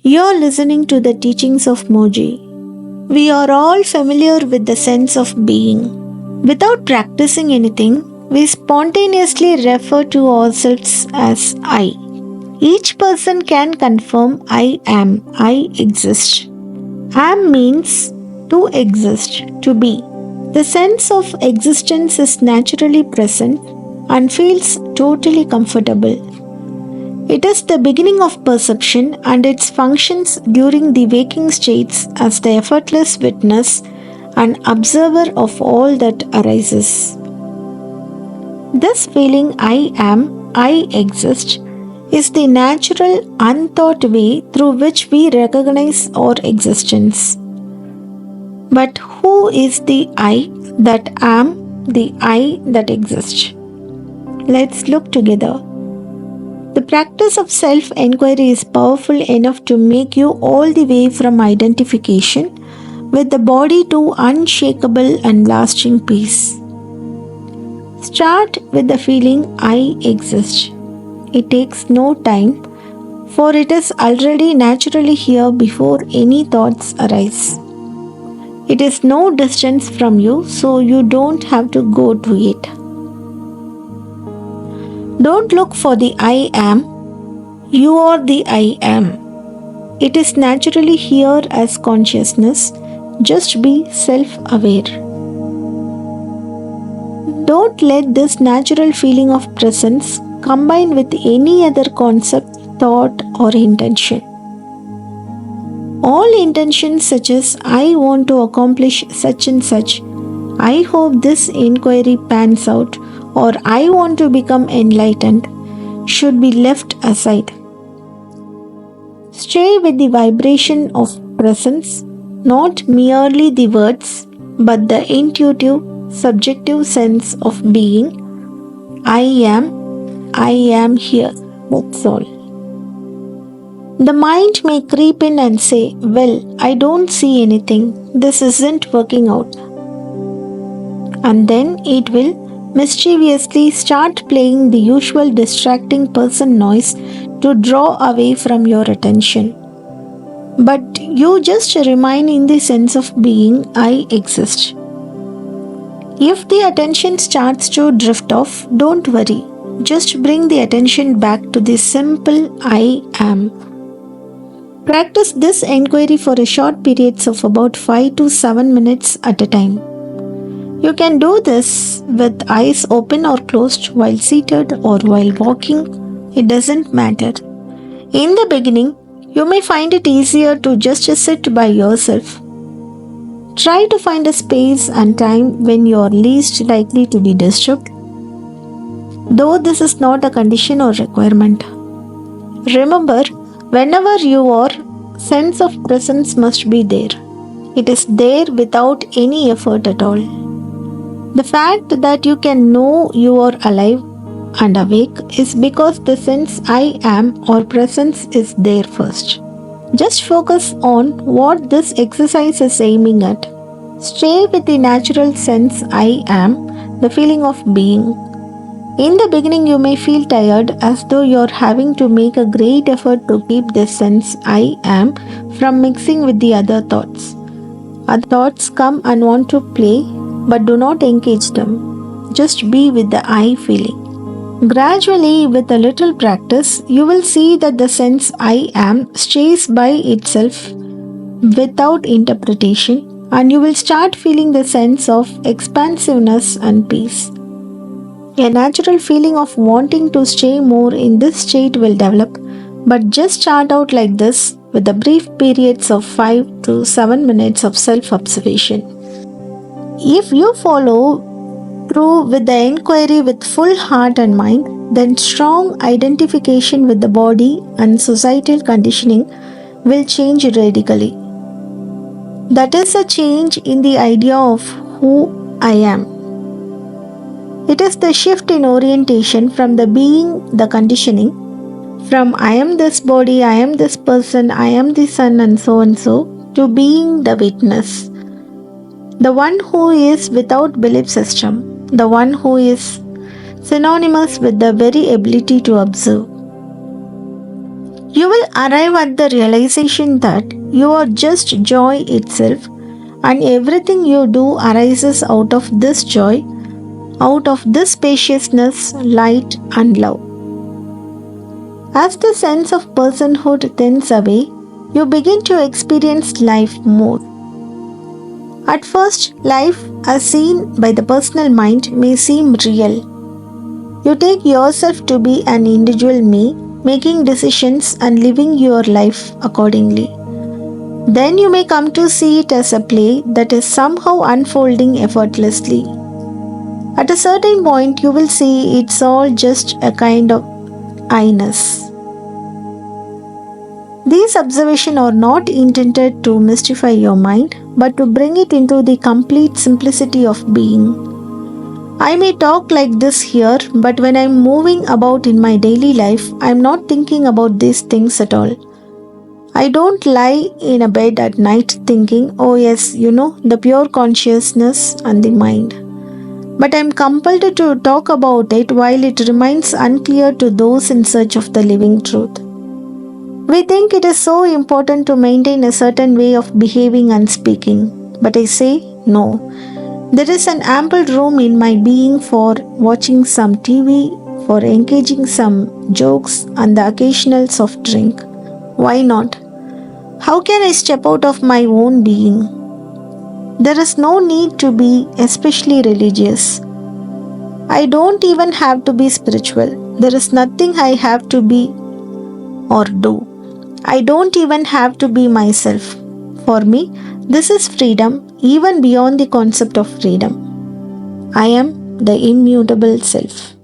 You're listening to the teachings of Mooji. We are all familiar with the sense of being. Without practicing anything, we spontaneously refer to ourselves as I. Each person can confirm I am, I exist. Am means to exist, to be. The sense of existence is naturally present and feels totally comfortable. It is the beginning of perception and it functions during the waking states as the effortless witness and observer of all that arises. This feeling I am, I exist is the natural, unthought way through which we recognize our existence. But who is the I that am, the I that exists? Let's look together. The practice of self-enquiry is powerful enough to make you all the way from identification with the body to unshakable and lasting peace. Start with the feeling I exist. It takes no time, for it is already naturally here before any thoughts arise. It is no distance from you, so you don't have to go to it. Don't look for the I am. You are the I am. It is naturally here as consciousness. Just be self-aware. Don't let this natural feeling of presence combine with any other concept, thought, or intention. All intentions such as I want to accomplish such and such, I hope this inquiry pans out, or I want to become enlightened should be left aside. Stay with the vibration of presence, not merely the words, but the intuitive, subjective sense of being. I am here. That's all. The mind may creep in and say, well, I don't see anything. This isn't working out. And then it will mischievously start playing the usual distracting person noise to draw away from your attention. But you just remain in the sense of being I exist. If the attention starts to drift off, don't worry. Just bring the attention back to the simple I am. Practice this inquiry for a short periods of about 5 to 7 minutes at a time. You can do this with eyes open or closed while seated or while walking. It doesn't matter. In the beginning, you may find it easier to just sit by yourself. Try to find a space and time when you are least likely to be disturbed, though this is not a condition or requirement. Remember, whenever you are, sense of presence must be there. It is there without any effort at all. The fact that you can know you are alive and awake is because the sense I am or presence is there first. Just focus on what this exercise is aiming at. Stay with the natural sense I am, the feeling of being. In the beginning, you may feel tired as though you're having to make a great effort to keep this sense I am from mixing with the other thoughts. Other thoughts come and want to play, but do not engage them. Just be with the I feeling. Gradually, with a little practice, you will see that the sense I am stays by itself without interpretation, and you will start feeling the sense of expansiveness and peace. A natural feeling of wanting to stay more in this state will develop, but just start out like this with the brief periods of 5 to 7 minutes of self-observation. If you follow through with the inquiry with full heart and mind, then strong identification with the body and societal conditioning will change radically. That is a change in the idea of who I am. It is the shift in orientation from the being, the conditioning, from I am this body, I am this person, I am the sun and so, to being the witness. The one who is without belief system, the one who is synonymous with the very ability to observe. You will arrive at the realization that you are just joy itself, and everything you do arises out of this joy, out of this spaciousness, light, and love. As the sense of personhood thins away, you begin to experience life more. At first, life as seen by the personal mind may seem real. You take yourself to be an individual me, making decisions and living your life accordingly. Then you may come to see it as a play that is somehow unfolding effortlessly. At a certain point, you will see it's all just a kind of I-ness. These observations are not intended to mystify your mind, but to bring it into the complete simplicity of being. I may talk like this here, but when I'm moving about in my daily life, I'm not thinking about these things at all. I don't lie in a bed at night thinking, oh yes, the pure consciousness and the mind. But I'm compelled to talk about it while it remains unclear to those in search of the living truth. We think it is so important to maintain a certain way of behaving and speaking, but I say no. There is an ample room in my being for watching some TV, for engaging some jokes, and the occasional soft drink. Why not? How can I step out of my own being? There is no need to be especially religious. I don't even have to be spiritual. There is nothing I have to be or do. I don't even have to be myself. For me, this is freedom even beyond the concept of freedom. I am the immutable self.